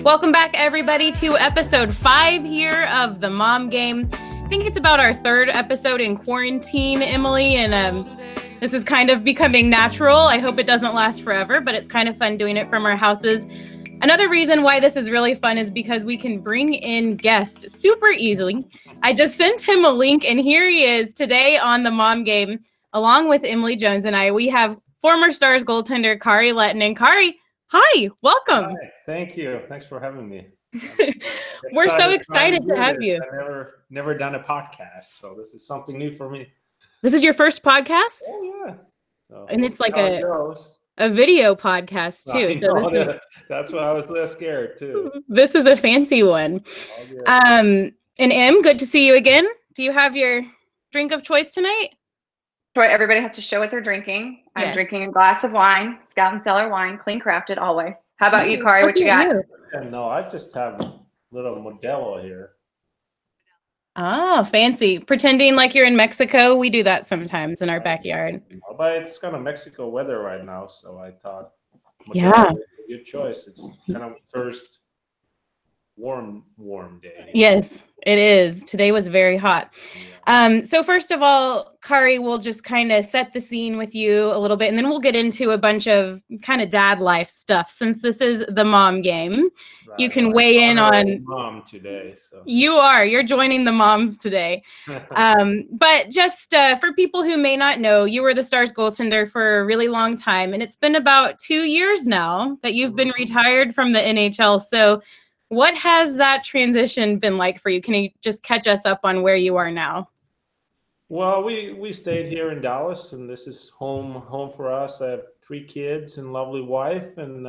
Welcome back, everybody, to episode 5 here of The Mom Game. I think it's about our 3rd episode in quarantine, Emily, and this is kind of becoming natural. I hope it doesn't last forever, but it's kind of fun doing it from our houses. Another reason why this is really fun is because we can bring in guests super easily. I just sent him a link, and here he is today on The Mom Game, along with Emily Jones and I. We have former Stars goaltender Kari Lehtonen. Kari, hi, welcome. Hi, thank you. Thanks for having me. We're so excited to have you. I've never done a podcast, so this is something new for me. This is your first podcast? Oh, yeah. So, and it's like a video podcast, too. So that's why I was less scared, too. This is a fancy one. And Em, good to see you again. Do you have your drink of choice tonight? Troy, everybody has to show what they're drinking. I'm drinking a glass of wine, Scout and Cellar wine, clean crafted always. How about you, Kari? What you got? No, I just have a little Modelo here. Oh, fancy. Pretending like you're in Mexico. We do that sometimes in our backyard. But it's kind of Mexico weather right now, so I thought Modelo was a good choice. It's kind of first warm day. Yes, it is. Today was very hot. So first of all, Kari, we'll just kind of set the scene with you a little bit, and then we'll get into a bunch of kind of dad life stuff. Since this is the mom game, right, you can weigh in on mom today. So. You're joining the moms today. But just for people who may not know, you were the Stars goaltender for a really long time, and it's been about 2 years now that you've been retired from the NHL. So what has that transition been like for you? Can you just catch us up on where you are now? Well, we stayed here in Dallas, and this is home for us. I have 3 kids and lovely wife, and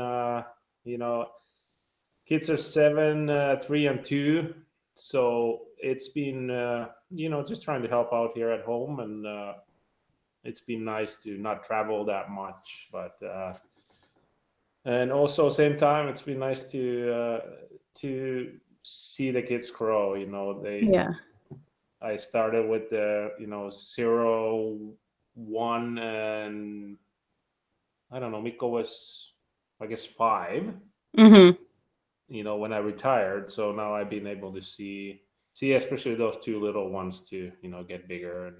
kids are 7, 3, and 2. So it's been just trying to help out here at home, and it's been nice to not travel that much, but and also same time it's been nice to see the kids grow. I started with the 0, 1, and I don't know, Mikko was I guess 5 when I retired. So now I've been able to see especially those 2 little ones to get bigger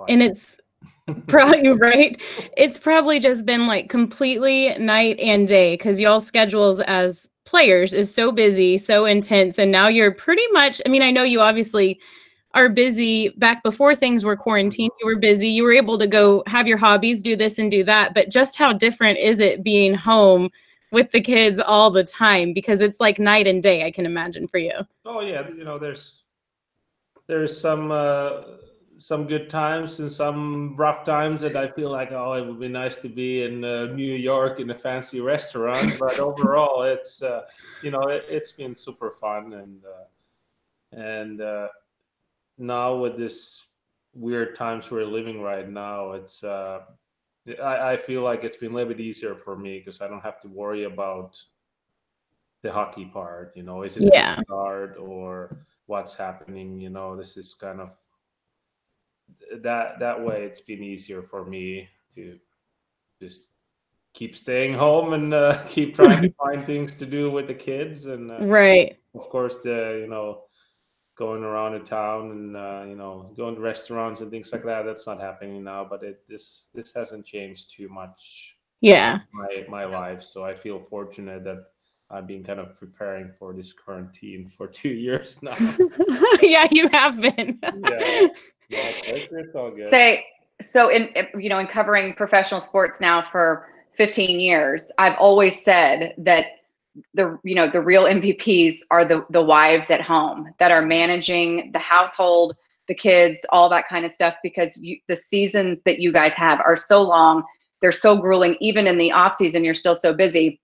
and it's probably right. It's probably just been like completely night and day because y'all schedules as players is so busy, so intense, and now you're pretty much, I know you obviously are busy. Back before things were quarantined, you were busy. You were able to go have your hobbies, do this and do that, but just how different is it being home with the kids all the time? Because it's like night and day, I can imagine, for you. Oh yeah, there's some good times and some rough times that I feel like, it would be nice to be in New York in a fancy restaurant. But overall, it's it's been super fun, and now with this weird times we're living right now, it's I feel like it's been a little bit easier for me because I don't have to worry about the hockey part. Is it hard or what's happening? This is kind of that way it's been easier for me to just keep staying home and keep trying to find things to do with the kids, and right, of course the going around the town and going to restaurants and things like that's not happening now, but this hasn't changed too much my life. So I feel fortunate that I've been kind of preparing for this quarantine for 2 years now. Yeah, you have been. Yeah, it's all good. So in covering professional sports now for 15 years, I've always said that the real MVPs are the wives at home that are managing the household, the kids, all that kind of stuff, because the seasons that you guys have are so long, they're so grueling. Even in the off season, you're still so busy.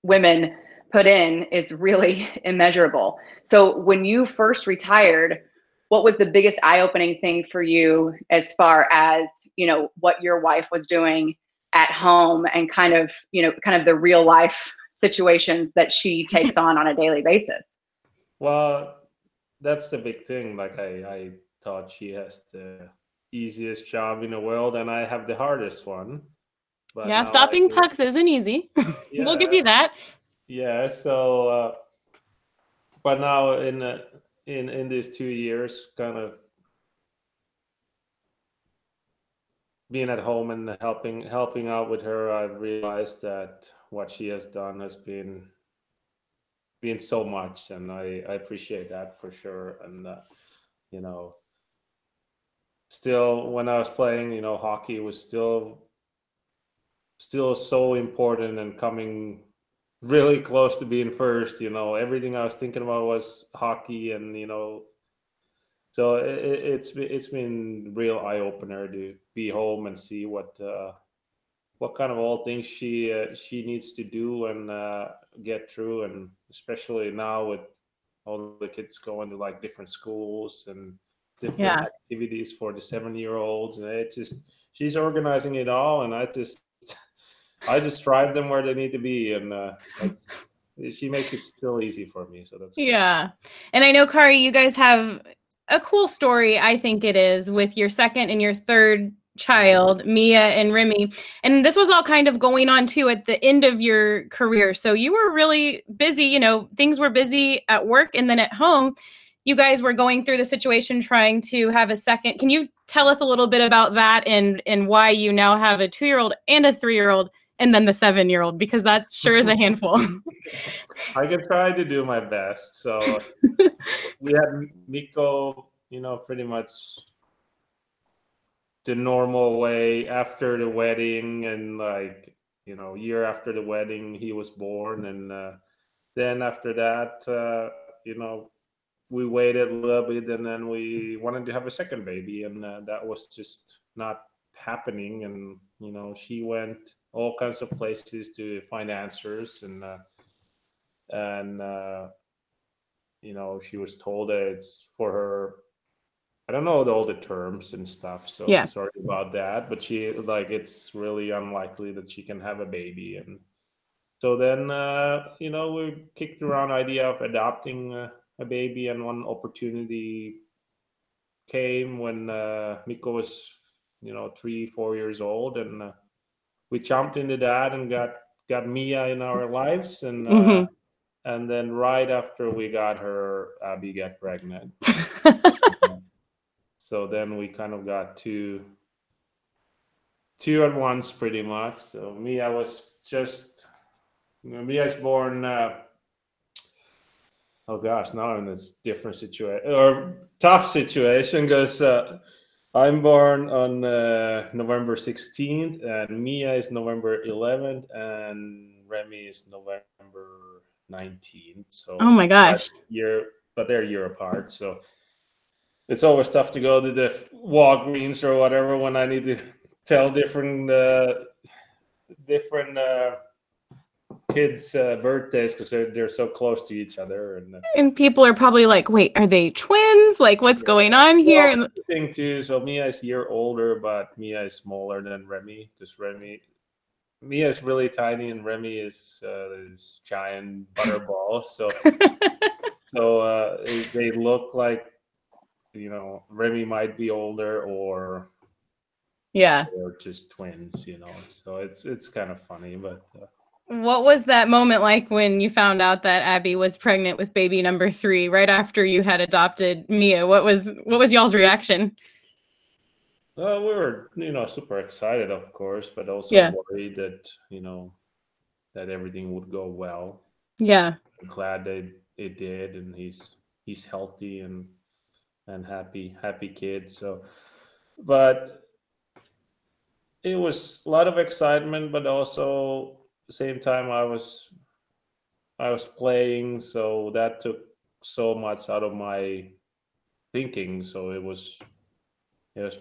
Women put in is really immeasurable. So when you first retired, what was the biggest eye-opening thing for you as far as, what your wife was doing at home and kind of the real life situations that she takes on a daily basis? Well, that's the big thing. Like I thought she has the easiest job in the world and I have the hardest one. But yeah, stopping pucks isn't easy. Yeah, we'll give you that. Yeah. So, but now in these 2 years, kind of being at home and helping out with her, I've realized that what she has done has been so much, and I appreciate that for sure. And you know, still when I was playing, hockey was still so important and coming really close to being first. Everything I was thinking about was hockey, and so it's been real eye opener to be home and see what kind of all things she needs to do and get through, and especially now with all the kids going to like different schools and different activities for the 7-year-olds, and it's just she's organizing it all, and I just drive them where they need to be, and she makes it still easy for me, so that's good. Yeah. And I know, Kari, you guys have a cool story, I think it is, with your second and your third child, Mia and Remy. And this was all kind of going on too at the end of your career. So you were really busy, things were busy at work, and then at home, you guys were going through the situation trying to have a second. Can you tell us a little bit about that and why you now have a 2-year-old and a 3-year-old and then the 7-year-old, because that sure is a handful. I can try to do my best. So we had Mikko, pretty much the normal way after the wedding, and year after the wedding he was born, and then after that we waited a little bit, and then we wanted to have a second baby, and that was just not happening. And she went all kinds of places to find answers, and she was told that it's for her. I don't know all the terms and stuff, so sorry about that. But it's really unlikely that she can have a baby, and so then we kicked around the idea of adopting a baby, and one opportunity came when Mikko was 3-4 years old, and we jumped into that and got Mia in our lives, and and then right after we got her, Abby got pregnant. So then we kind of got two at once, pretty much. So Mia's born. Oh gosh, now I'm in this different situation or tough situation, because I'm born on November 16th, and Mia is November 11th, and Remy is November 19th. So oh my gosh, but they're a year apart. So it's always tough to go to the Walgreens or whatever when I need to tell different kids' birthdays, because they're so close to each other, and people are probably like, "Wait, are they twins? Like, what's going on here?" Well, the thing too. So Mia is a year older, but Mia is smaller than Remy. Because Mia is really tiny, and Remy is this giant butterball. So they look like Remy might be older, or just twins. So it's kind of funny, but. What was that moment like when you found out that Abby was pregnant with baby number 3 right after you had adopted Mia? What was y'all's reaction? Well, we were, super excited, of course, but also worried that, that everything would go well. Yeah. I'm glad that it did, and he's healthy and happy kid. So, but it was a lot of excitement, but also the same time I was playing, so that took so much out of my thinking. So it was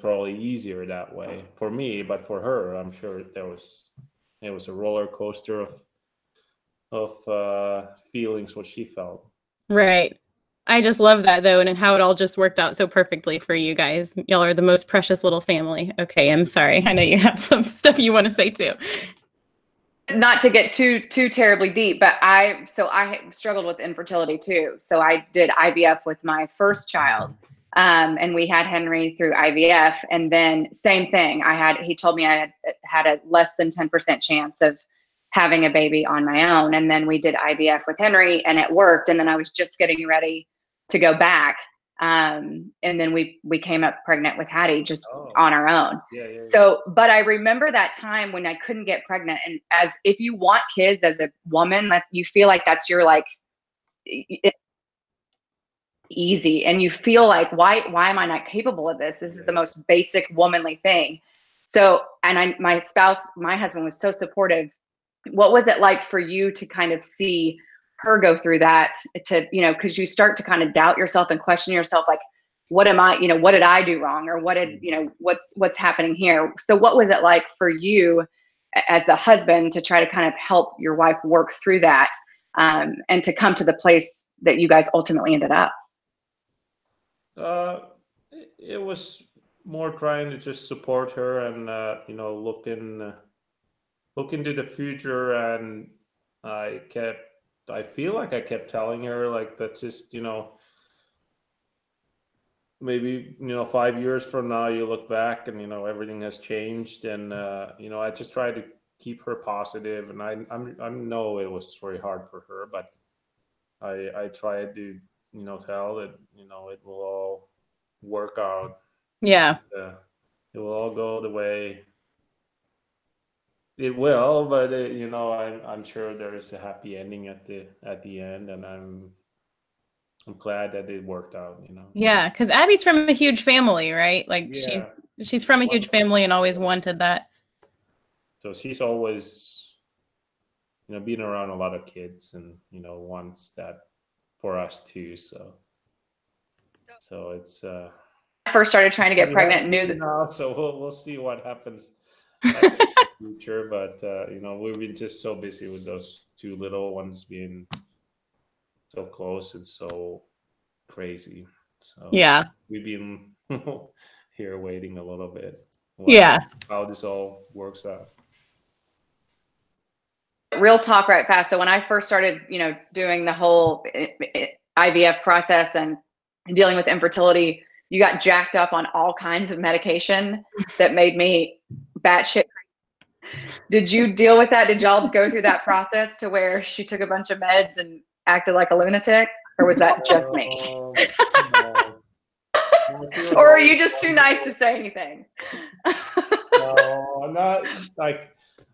probably easier that way for me, but for her, I'm sure it was a roller coaster of feelings, what she felt. Right. I just love that though, and how it all just worked out so perfectly for you guys. Y'all are the most precious little family. Okay, I'm sorry. I know you have some stuff you want to say too. Not to get too terribly deep, but I struggled with infertility too. So I did IVF with my first child, And we had Henry through IVF. And then same thing, he told me I had a less than 10% chance of having a baby on my own. And then we did IVF with Henry and it worked. And then I was just getting ready to go back. And then we came up pregnant with Hattie just on our own. Yeah. So, but I remember that time when I couldn't get pregnant. And if you want kids as a woman, you feel like that's your it's easy. And you feel like, why am I not capable of this? This is the most basic womanly thing. So, and my husband was so supportive. What was it like for you to kind of see her go through that, because you start to kind of doubt yourself and question yourself, like, what am I, what did I do wrong? Or what's happening here? So what was it like for you as the husband to try to kind of help your wife work through that, and to come to the place that you guys ultimately ended up? It was more trying to just support her and, look into the future. And I feel like I kept telling her, like, that's just, maybe, 5 years from now, you look back and, everything has changed. And, I just tried to keep her positive. And I know it was very hard for her, but I tried to, tell that, it will all work out. Yeah. It will all go the way it will, but I'm sure there is a happy ending at the end, and I'm glad that it worked out. Yeah, because Abby's from a huge family, right? Like she's from a huge family and always wanted that. So she's always, been around a lot of kids, and wants that for us too. So it's. I first started trying to get pregnant, knew that. So we'll see what happens. In the future, but we've been just so busy with those two little ones being so close and so crazy. So yeah, we've been here waiting a little bit. How this all works out. Real talk right fast. So when I first started, doing the whole IVF process and dealing with infertility, you got jacked up on all kinds of medication that made me batshit crazy. Did you deal with that? Did y'all go through that process to where she took a bunch of meds and acted like a lunatic? Or was that just me? No. Or are you just too nice to say anything? No, I'm not. Like,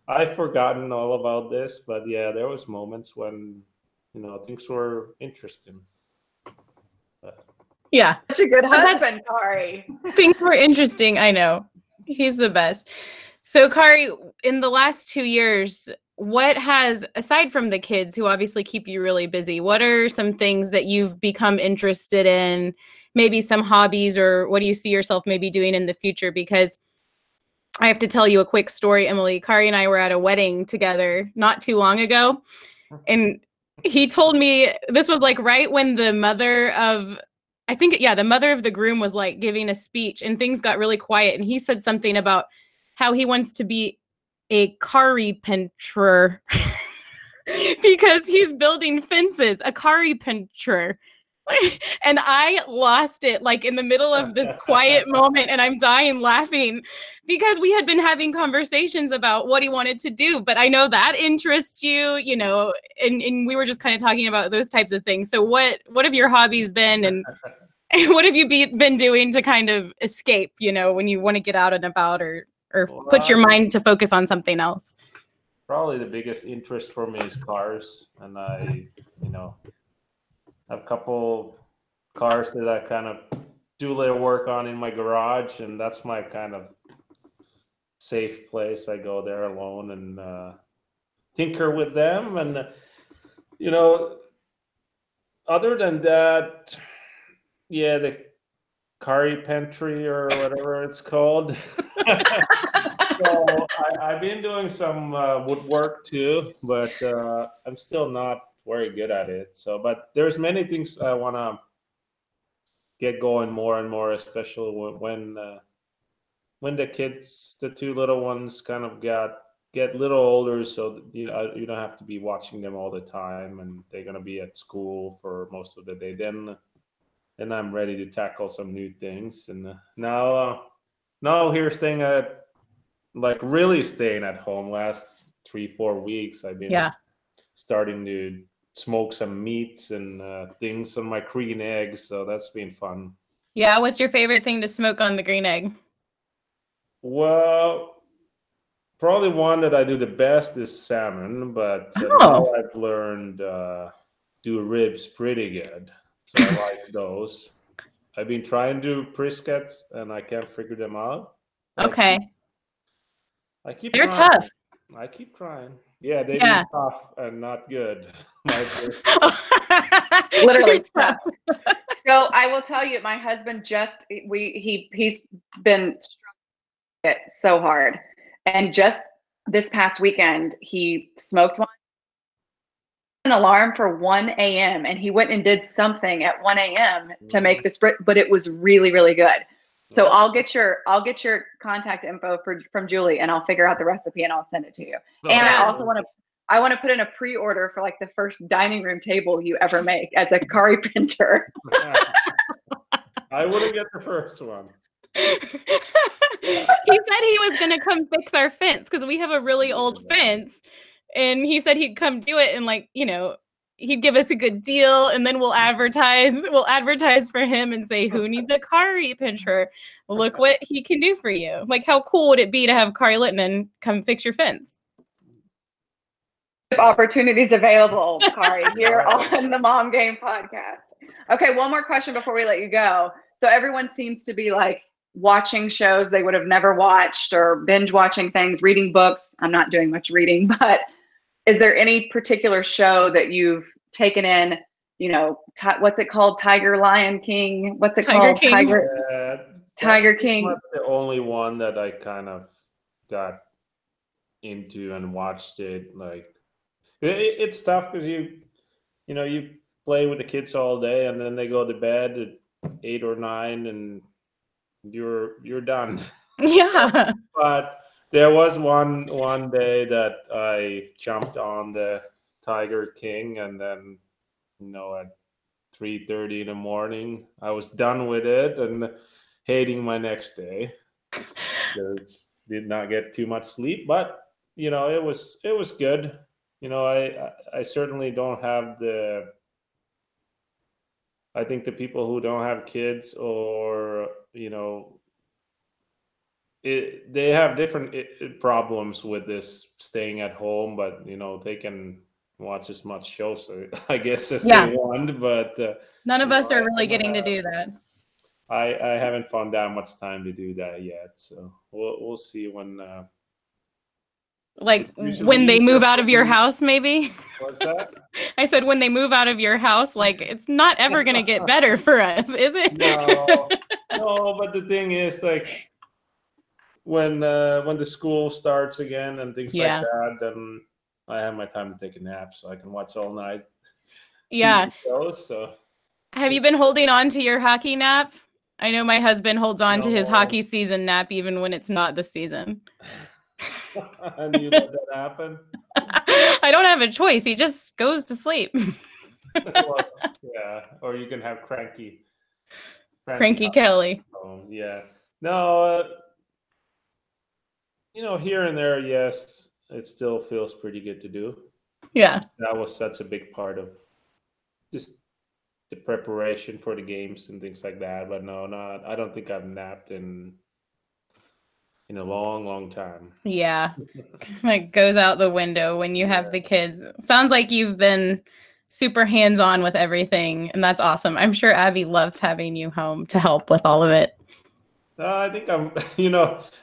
I've forgotten all about this, but yeah, there was moments when, things were interesting. But yeah. Such a good husband, Kari. Things were interesting. I know. He's the best. So, Kari, in the last 2 years, what has, aside from the kids who obviously keep you really busy, what are some things that you've become interested in, maybe some hobbies, or what do you see yourself maybe doing in the future? Because I have to tell you a quick story, Emily. Kari and I were at a wedding together not too long ago, and he told me, this was like right when the mother of, the mother of the groom was like giving a speech, and things got really quiet, and he said something about how he wants to be a Kari painter because he's building fences, a Kari painter. And I lost it like in the middle of this quiet moment, and I'm dying laughing because we had been having conversations about what he wanted to do. But I know that interests you, and we were just kind of talking about those types of things. So what have your hobbies been, and what have you been doing to kind of escape, when you want to get out and about or put your mind to focus on something else? Probably the biggest interest for me is cars, and I, have a couple cars that I kind of do a little work on in my garage, and that's my kind of safe place. I go there alone and tinker with them, and other than that, yeah, the Kari pantry or whatever it's called. So I've been doing some woodwork too, but I'm still not very good at it. So, but there's many things I want to get going more and more, especially when the kids, the two little ones, kind of get little older, so you don't have to be watching them all the time, and they're gonna be at school for most of the day. Then then I'm ready to tackle some new things. And now here's staying at really staying at home last 3-4 weeks. I've been starting to smoke some meats and things on my green eggs, so that's been fun. Yeah, what's your favorite thing to smoke on the green egg? Well, probably one that I do the best is salmon, but now I've learned do ribs pretty good, so I like those. I've been trying to do briskets and I can't figure them out. Okay. They're trying. Tough. I keep trying. Yeah, they've been tough and not good. Literally tough. So I will tell you, my husband he's been struggling it so hard, and just this past weekend he smoked one. An alarm for 1 a.m. and he went and did something at 1 a.m. to make this, but it was really, really good. So I'll get your contact info from Julie, and I'll figure out the recipe and I'll send it to you. And I also want to put in a pre-order for like the first dining room table you ever make as a Kari printer. I wouldn't get the first one. He said he was going to come fix our fence because we have a really old fence. And he said he'd come do it and he'd give us a good deal, and then we'll advertise for him and say, who needs a Kari pincher? Look what he can do for you. Like, how cool would it be to have Kari Lehtonen come fix your fence? Opportunities available, Kari, here on the Mom Game podcast. Okay, one more question before we let you go. So everyone seems to be like watching shows they would have never watched, or binge watching things, reading books. I'm not doing much reading, but is there any particular show that you've taken in, what's it called? Tiger, Lion, King? What's it called? King. Tiger King. That's the only one that I kind of got into and watched it. Like, it's tough because you play with the kids all day and then they go to bed at 8 or 9 and you're done. Yeah. But there was one day that I jumped on the Tiger King, and then at 3:30 in the morning I was done with it and hating my next day. Because did not get too much sleep, but it was good. I certainly don't have I think the people who don't have kids, or they have different problems with this staying at home, but they can watch as much shows, I guess, as they want. But none of us are really getting to do that. I haven't found that much time to do that yet, so we'll see when. When they move out of your house, maybe. What's that? I said when they move out of your house, it's not ever going to get better for us, is it? No, but the thing is, when the school starts again and things like that, then I have my time to take a nap, so I can watch all night. Yeah. Shows, so. Have you been holding on to your hockey nap? I know my husband holds on to his hockey season nap even when it's not the season. And you let that happen? I don't have a choice. He just goes to sleep. Well, yeah, or you can have cranky Kelly. Yeah. No, here and there, yes, it still feels pretty good to do. Yeah. That was such a big part of just the preparation for the games and things like that. But no, I don't think I've napped in a long, long time. Yeah. Goes out the window when you have the kids. Sounds like you've been super hands-on with everything, and that's awesome. I'm sure Abby loves having you home to help with all of it. I think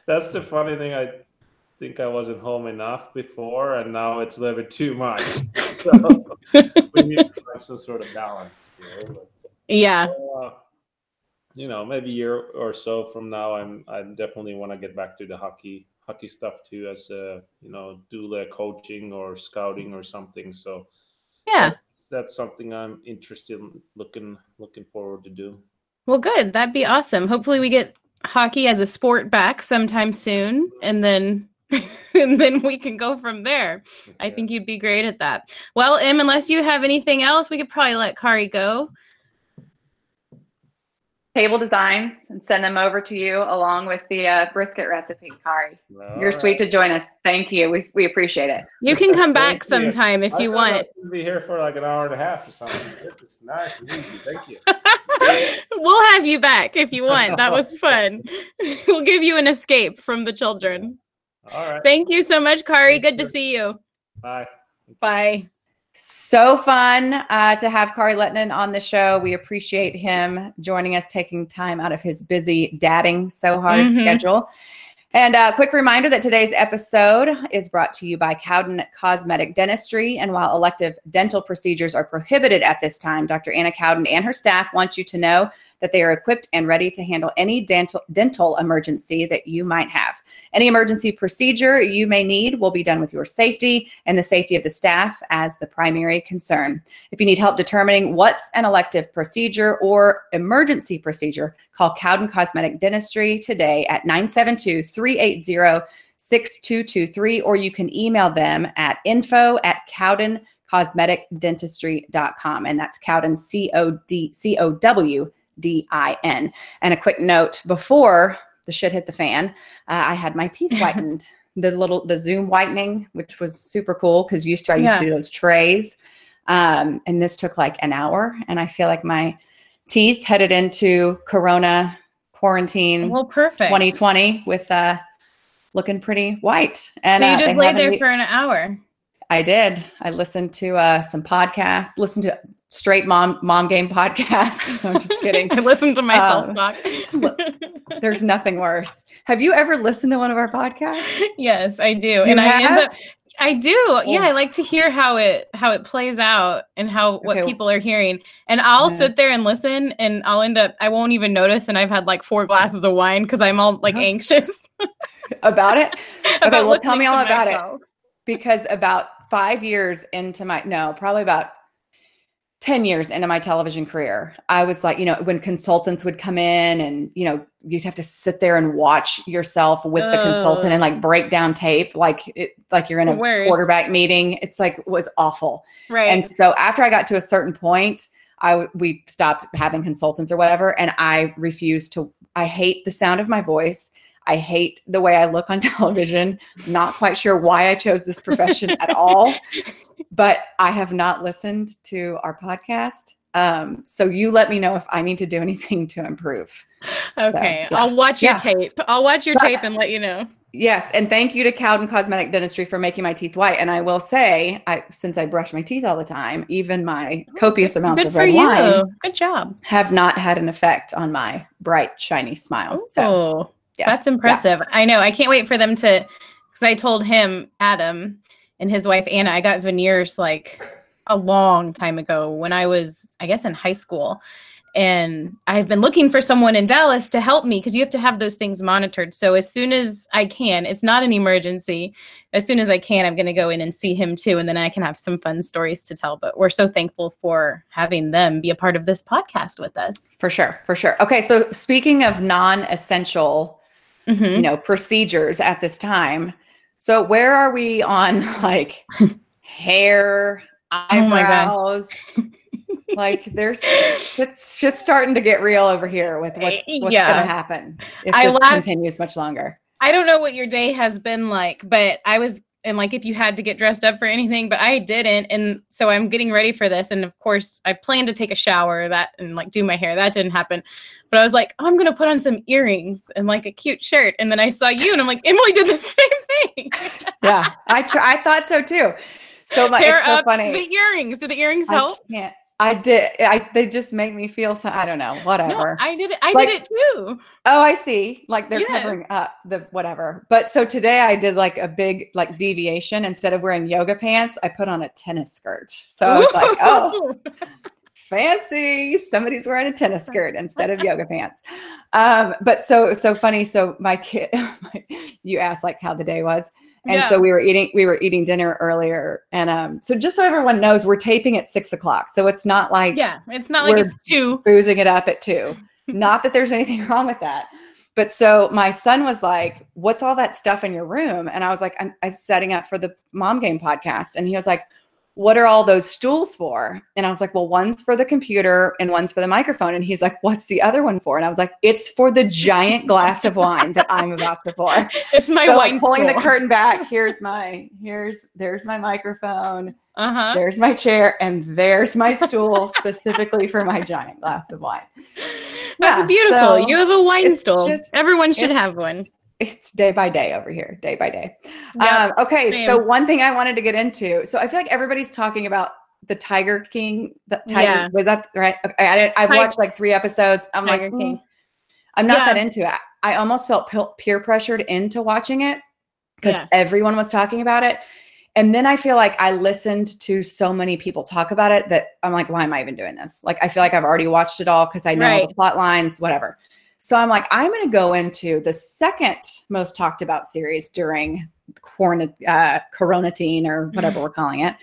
that's the funny thing. I think I wasn't home enough before, and now it's a little bit too much. So we need to find some sort of balance. Yeah. Maybe a year or so from now, I definitely want to get back to the hockey stuff too, as do the coaching or scouting or something. So yeah, that's something I'm interested in, looking forward to do. Well, good. That'd be awesome. Hopefully we get hockey as a sport back sometime soon, and then we can go from there. Okay. I think you'd be great at that. Well, Em, unless you have anything else, we could probably let Kari go. table designs and send them over to you along with the brisket recipe, Kari. You're sweet to join us. Thank you. We appreciate it. You can come back sometime if you want. I'll be here for like an hour and a half or something. It's nice and easy. Thank you. We'll have you back if you want. That was fun. We'll give you an escape from the children. All right. Thank you so much, Kari. Good to see you. Bye. Bye. So fun to have Kari Lehtonen on the show. We appreciate him joining us, taking time out of his busy dadding so hard schedule. And a quick reminder that today's episode is brought to you by Cowden Cosmetic Dentistry. And while elective dental procedures are prohibited at this time, Dr. Anna Cowden and her staff want you to know that they are equipped and ready to handle any dental emergency that you might have. Any emergency procedure you may need will be done with your safety and the safety of the staff as the primary concern. If you need help determining what's an elective procedure or emergency procedure, call Cowden Cosmetic Dentistry today at 972-380-6223, or you can email them at info@cowdencosmeticdentistry.com. And that's Cowden, COWDIN. And a quick note, before the shit hit the fan, I had my teeth whitened. the Zoom whitening, which was super cool because I used to do those trays. And this took like an hour. And I feel like my teeth headed into Corona quarantine. Well, perfect. 2020 with looking pretty white. And so you just laid there for an hour. I did. I listened to some podcasts, listened to straight mom game podcasts. I'm just kidding. I listened to myself talk. There's nothing worse. Have you ever listened to one of our podcasts? Yes, I do. You and have? I do. Oh. Yeah, I like to hear how it plays out and what people are hearing. And I'll sit there and listen, and I won't even notice. And I've had like 4 glasses of wine because I'm all like anxious about it. Okay, well, tell me all about myself. it. Because about 5 years into probably about 10 years into my television career, I was like, when consultants would come in and, you'd have to sit there and watch yourself with the consultant and like break down tape, like you're in a quarterback meeting. It's like, it was awful. Right. And so after I got to a certain point, we stopped having consultants or whatever. And I hate the sound of my voice. I hate the way I look on television. Not quite sure why I chose this profession at all, but I have not listened to our podcast. So you let me know if I need to do anything to improve. Okay. So, yeah. I'll watch your tape. I'll watch your tape and let you know. Yes. And thank you to Cowden Cosmetic Dentistry for making my teeth white. And I will say, since I brush my teeth all the time, even my copious amounts of red wine, good job, have not had an effect on my bright, shiny smile. So yes. That's impressive. Yeah. I know. I can't wait for them because I told him, Adam, and his wife, Anna, I got veneers like a long time ago when I was, I guess, in high school. And I've been looking for someone in Dallas to help me because you have to have those things monitored. So as soon as I can, it's not an emergency. As soon as I can, I'm going to go in and see him too. And then I can have some fun stories to tell. But we're so thankful for having them be a part of this podcast with us. For sure. For sure. Okay. So speaking of non-essential procedures at this time. So where are we on like hair, eyebrows? Like there's shit's starting to get real over here with what's going to happen if this continues much longer. I don't know what your day has been like, but if you had to get dressed up for anything, but I didn't. And so I'm getting ready for this. And of course I planned to take a shower and like do my hair. That didn't happen. But I was like, I'm going to put on some earrings and like a cute shirt. And then I saw you and I'm like, Emily did the same thing. Yeah. I thought so too. So it's so funny. The earrings. Do the earrings help? I did. They just make me feel so, I don't know, whatever. No, I did it. I did it too. Oh, I see. Like they're covering up the whatever. But so today I did like a big like deviation. Instead of wearing yoga pants, I put on a tennis skirt. So I was like, oh, fancy. Somebody's wearing a tennis skirt instead of yoga pants. But so funny. So my kid, you asked like how the day was. And so we were eating dinner earlier. And so just so everyone knows, we're taping at 6:00. So it's not like, it's not like it's 2. Boozing it up at 2. Not that there's anything wrong with that. But so my son was like, what's all that stuff in your room? And I was like, I'm setting up for the Mom Game podcast. And he was like, what are all those stools for? And I was like, well, one's for the computer and one's for the microphone. And he's like, what's the other one for? And I was like, it's for the giant glass of wine that I'm about to pour. It's my so wine like pulling stool. the curtain back. There's my microphone. There's my chair, and there's my stool specifically for my giant glass of wine. That's beautiful. So you have a wine stool. Everyone should have one. It's day by day over here, day by day. Yep, okay, same. so one thing I wanted to get into. So I feel like everybody's talking about the Tiger King. The Tiger, was that right? Okay, I've watched like 3 episodes. I'm Tiger like, King. I'm not that into it. I almost felt peer pressured into watching it because everyone was talking about it. And then I feel like I listened to so many people talk about it that I'm like, why am I even doing this? Like, I feel like I've already watched it all because I know all the plot lines, whatever. So I'm like, I'm going to go into the second most talked about series during Coronatine or whatever we're calling it.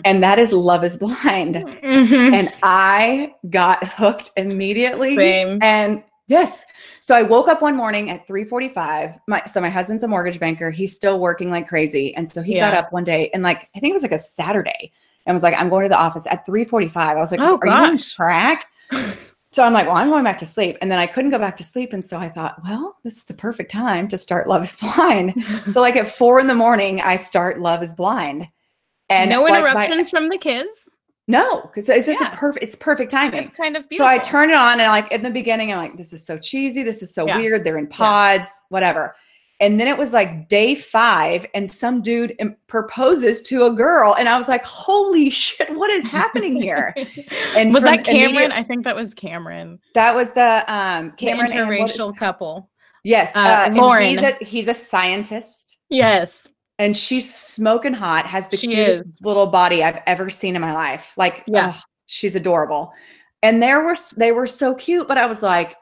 And that is Love is Blind. And I got hooked immediately. Same. And yes. So I woke up one morning at 3:45. My husband's a mortgage banker. He's still working like crazy. And so he got up one day and like, I think it was like a Saturday, and was like, I'm going to the office at 3:45. I was like, are you on track? So I'm like, well, I'm going back to sleep. And then I couldn't go back to sleep. And so I thought, well, this is the perfect time to start Love is Blind. So like at 4 a.m, I start Love is Blind. And no interruptions from the kids? No, because it's perfect timing. It's kind of beautiful. So I turn it on and like in the beginning, I'm like, this is so cheesy. This is so weird. They're in pods, whatever. And then it was like day 5 and some dude proposes to a girl. And I was like, holy shit, what is happening here? And was that Cameron? I think that was Cameron. That was the Cameron. The interracial couple. Yes. Lauren. He's a scientist. Yes. And she's smoking hot, has the cutest little body I've ever seen in my life. Like, she's adorable. And they were so cute, but I was like,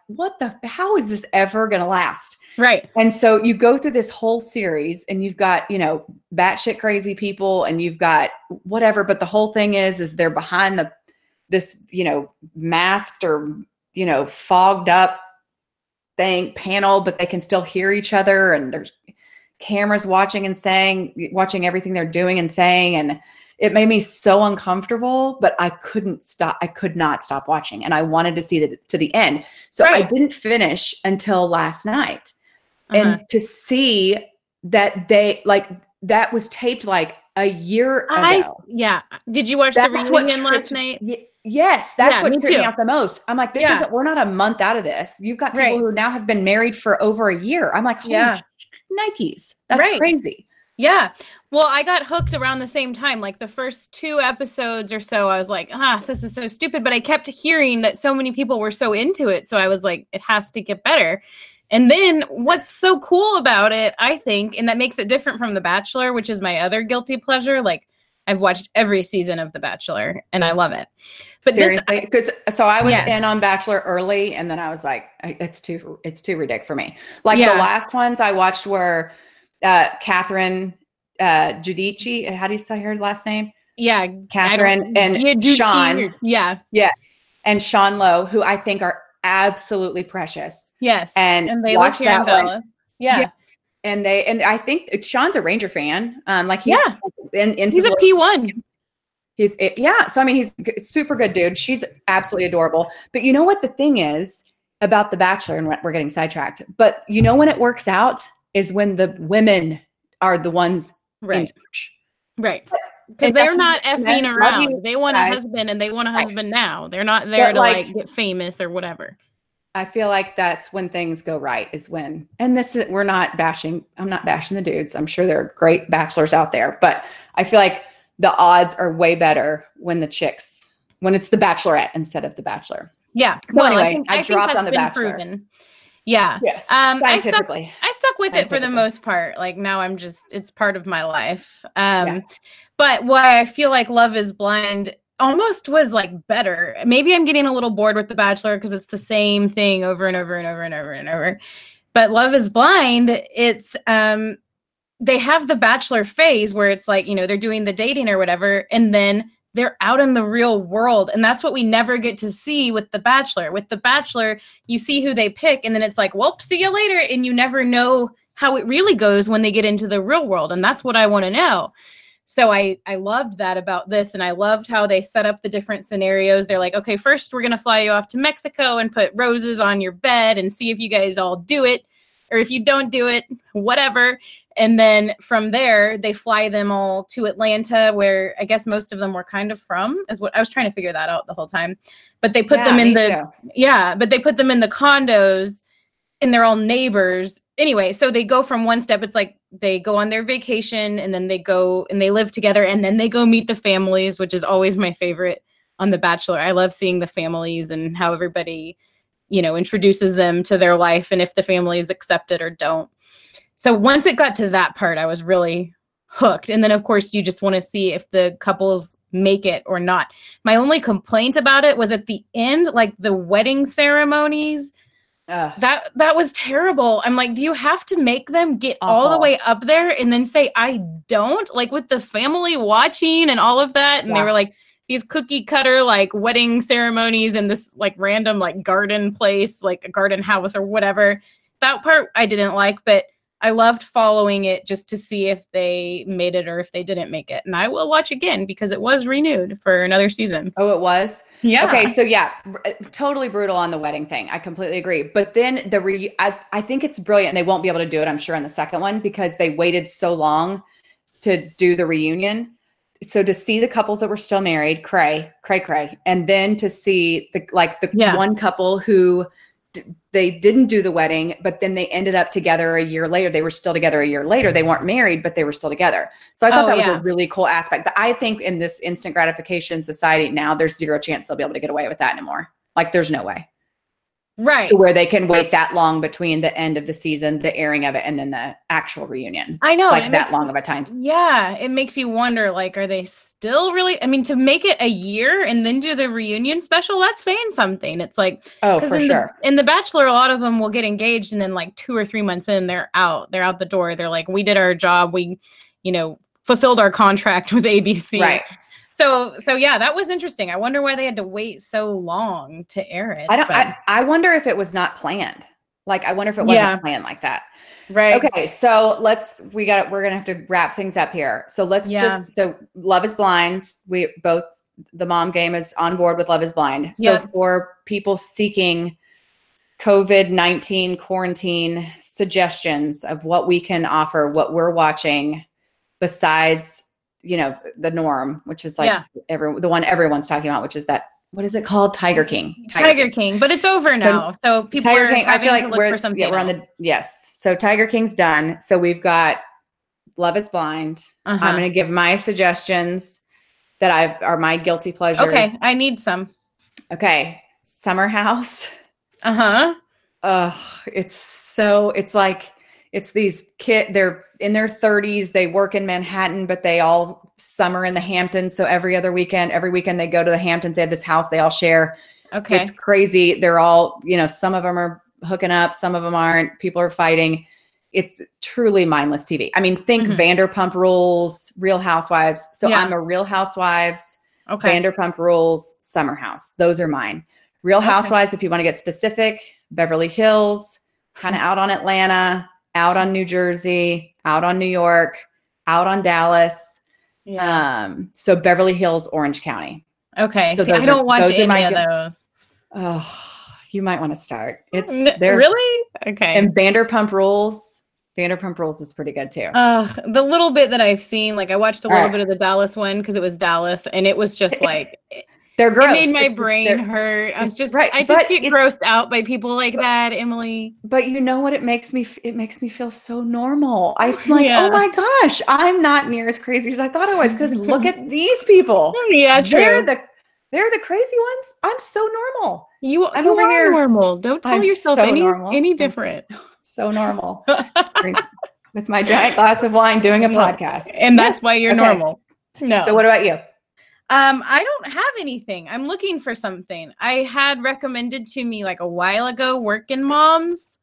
how is this ever going to last? Right. And so you go through this whole series and you've got, batshit crazy people and you've got whatever, but the whole thing is they're behind this, masked or, fogged up panel, but they can still hear each other. And there's cameras watching everything they're doing and saying. And it made me so uncomfortable, but I could not stop watching. And I wanted to see to the end. So I didn't finish until last night. And to see that that was taped like a year ago. Did you watch the reunion last night? Yes. That's what tripped me out the most. I'm like, we're not a month out of this. You've got people who now have been married for over a year. I'm like, holy Nikes. That's crazy. Yeah. Well, I got hooked around the same time. Like the first 2 episodes or so, I was like, this is so stupid. But I kept hearing that so many people were so into it. So I was like, it has to get better. And then what's so cool about it, I think, and that makes it different from The Bachelor, which is my other guilty pleasure. Like I've watched every season of The Bachelor and I love it. But seriously, so I was in on Bachelor early and then I was like, it's too ridiculous for me. Like the last ones I watched were Catherine Giudice. How do you say her last name? Yeah. Catherine and Sean. Yeah. Yeah. And Sean Lowe, who I think are absolutely precious. Yes. And they live here in Dallas. Yeah. And I think Sean's a Ranger fan. He's he's a P1. So I mean, he's a super good dude. She's absolutely adorable. But you know what the thing is about The Bachelor, and we're getting sidetracked, but when it works out is when the women are the ones in charge. Right. Because they're not effing around. They want a husband and they want a husband now. They're not there to get famous or whatever. I feel like that's when things go right is when, and I'm not bashing the dudes. I'm sure there are great bachelors out there, but I feel like the odds are way better when it's the Bachelorette instead of the Bachelor. Yeah. Well, anyway, I dropped on the Bachelor. Proven. Yeah. Yes. Scientifically. I stuck with it for the most part. Like now it's part of my life. But why I feel like Love is Blind almost was like better. Maybe I'm getting a little bored with The Bachelor because it's the same thing over and over and over and over and over. But Love is Blind, it's they have the Bachelor phase where it's like, they're doing the dating or whatever, and then they're out in the real world. And that's what we never get to see with The Bachelor. With The Bachelor, you see who they pick, and then it's like, well, see you later. And you never know how it really goes when they get into the real world. And that's what I want to know. So I loved that about this, and I loved how they set up the different scenarios. They're like, okay, first we're going to fly you off to Mexico and put roses on your bed and see if you guys all do it, or if you don't do it, whatever. And then from there, they fly them all to Atlanta, where I guess most of them were kind of from, is what I was trying to figure that out the whole time. But they put them in but they put them in the condos, and they're all neighbors. Anyway, so they go from one step. It's like they go on their vacation, and then they go and they live together, and then they go meet the families, which is always my favorite on The Bachelor. I love seeing the families and how everybody, introduces them to their life and if the families accept it or don't. So once it got to that part, I was really hooked. And then, of course, you just want to see if the couples make it or not. My only complaint about it was at the end, like the wedding ceremonies. That was terrible. I'm like, do you have to make them get all the way up there and then say, I don't? Like with the family watching and all of that. And they were like, these cookie cutter like wedding ceremonies in this like random like garden place, like a garden house or whatever. That part I didn't like, but I loved following it just to see if they made it or if they didn't make it. And I will watch again because it was renewed for another season. Oh, it was? Yeah. Okay, so totally brutal on the wedding thing. I completely agree. But then I think it's brilliant, and they won't be able to do it, I'm sure, in the second one because they waited so long to do the reunion. So to see the couples that were still married, cray, and then to see the one couple who they didn't do the wedding, but then they ended up together a year later. They were still together a year later. They weren't married, but they were still together. So I thought that was a really cool aspect. But I think in this instant gratification society now, there's zero chance they'll be able to get away with that anymore. Like there's no way. Right. To where they can wait that long between the end of the season, the airing of it, and then the actual reunion. I know. Like that long of a time. Yeah. It makes you wonder, like, are they still really, I mean, to make it a year and then do the reunion special, that's saying something. It's like, for sure. In The Bachelor, a lot of them will get engaged and then like 2 or 3 months in, they're out the door. They're like, we did our job. We, fulfilled our contract with ABC. Right. So yeah, that was interesting. I wonder why they had to wait so long to air it. I wonder if it was not planned. Like, I wonder if it wasn't planned like that. Right. Okay. So we're going to have to wrap things up here. So so Love is Blind. The Mom Game is on board with Love is Blind. So for people seeking COVID-19 quarantine suggestions of what we can offer, what we're watching besides the norm, which is like the one everyone's talking about, which is that, what is it called? Tiger King. Tiger King, but it's over now. So people Tiger King, I feel like we're for something. We're on the yes. So Tiger King's done. So we've got Love is Blind. I'm going to give my suggestions that are my guilty pleasures. Okay, I need some. Okay, Summer House. It's these kids, they're in their 30s. They work in Manhattan, but they all summer in the Hamptons. So every weekend they go to the Hamptons. They have this house they all share. Okay. It's crazy. They're all, some of them are hooking up. Some of them aren't. People are fighting. It's truly mindless TV. I mean, think Vanderpump Rules, Real Housewives. So I'm a Real Housewives, Vanderpump Rules, Summer House. Those are mine. Real Housewives, if you want to get specific, Beverly Hills, kind of out on Atlanta, out on New Jersey, out on New York, out on Dallas. Yeah. So Beverly Hills, Orange County. Okay. So I don't watch any of those. Oh, you might want to start. Really? Okay. And Vanderpump Rules is pretty good too. The little bit that I've seen, like I watched a little bit of the Dallas one because it was Dallas, and it was just like they're gross. It made my brain hurt. I just get grossed out by people like that, Emily. But you know what? It makes me feel so normal. I'm like, oh my gosh, I'm not near as crazy as I thought I was. Because look at these people. Yeah, true. They're the crazy ones. I'm so normal. You are normal. Don't tell yourself any different. So normal. With my giant glass of wine doing a podcast. And that's why you're normal. No. So what about you? I don't have anything. I'm looking for something. I had recommended to me like a while ago, Working Moms.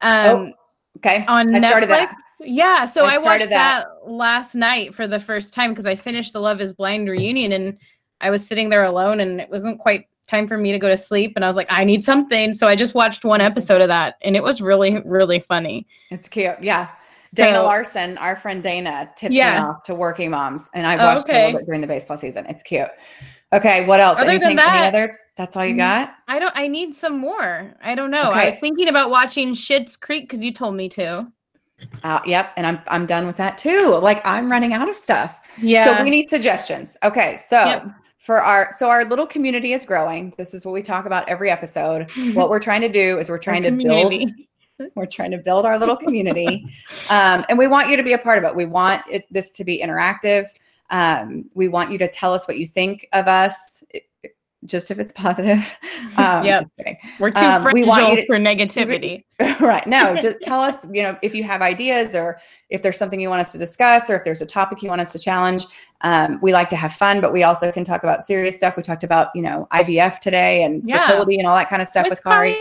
On Netflix. Started that. Yeah, so I watched that last night for the first time because I finished the Love is Blind reunion and I was sitting there alone and it wasn't quite time for me to go to sleep. And I was like, I need something. So I just watched one episode of that and it was really, really funny. It's cute. Yeah. Dana Larson, our friend Dana, tipped me off to Working Moms, and I watched a little bit during the baseball season. It's cute. Okay, what else? Other than that, any other? That's all you got? I need some more. I don't know. Okay. I was thinking about watching Schitt's Creek because you told me to. Yep, and I'm done with that too. Like, I'm running out of stuff. Yeah. So we need suggestions. Okay, so for our little community is growing. This is what we talk about every episode. What we're trying to do is we're trying to build our little community, and we want you to be a part of it. We want this to be interactive. We want you to tell us what you think of us, just if it's positive. Just kidding. We're too fragile for negativity. Right. No, just tell us, if you have ideas, or if there's something you want us to discuss, or if there's a topic you want us to challenge. We like to have fun, but we also can talk about serious stuff. We talked about, IVF today and fertility and all that kind of stuff with Kari.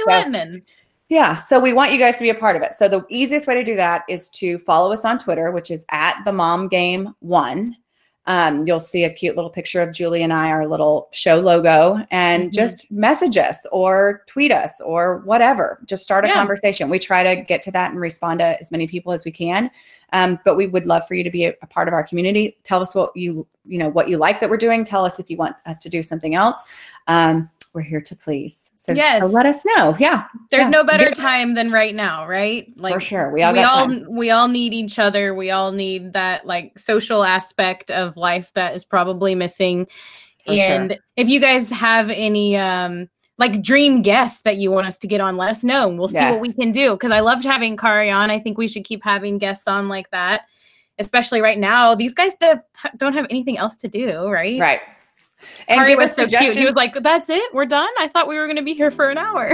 Yeah. So we want you guys to be a part of it. So the easiest way to do that is to follow us on Twitter, which is @themomgame1. You'll see a cute little picture of Julie and I, our little show logo, and just message us or tweet us or whatever. Just start a conversation. We try to get to that and respond to as many people as we can. But we would love for you to be a part of our community. Tell us what you like that we're doing. Tell us if you want us to do something else. We're here to please. So let us know. Yeah. There's no better time than right now, right? Like, for sure. We all need each other. We all need that like social aspect of life that is probably missing. If you guys have any like dream guests that you want us to get on, let us know. We'll see what we can do. Because I loved having Kari on. I think we should keep having guests on like that, especially right now. These guys don't have anything else to do, right? Right. And Kari was so cute. He was like, "That's it? We're done? I thought we were going to be here for an hour."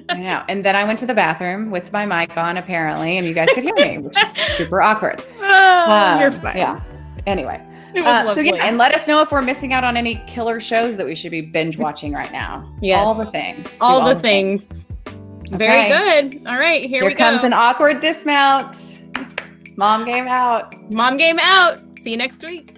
I know. And then I went to the bathroom with my mic on, apparently, and you guys could hear me, which is super awkward. You're fine. Yeah. Anyway. It was lovely. And let us know if we're missing out on any killer shows that we should be binge watching right now. Yes. All the things. All the things. Okay. Very good. All right. Here we go. Here comes an awkward dismount. Mom game out. Mom game out. See you next week.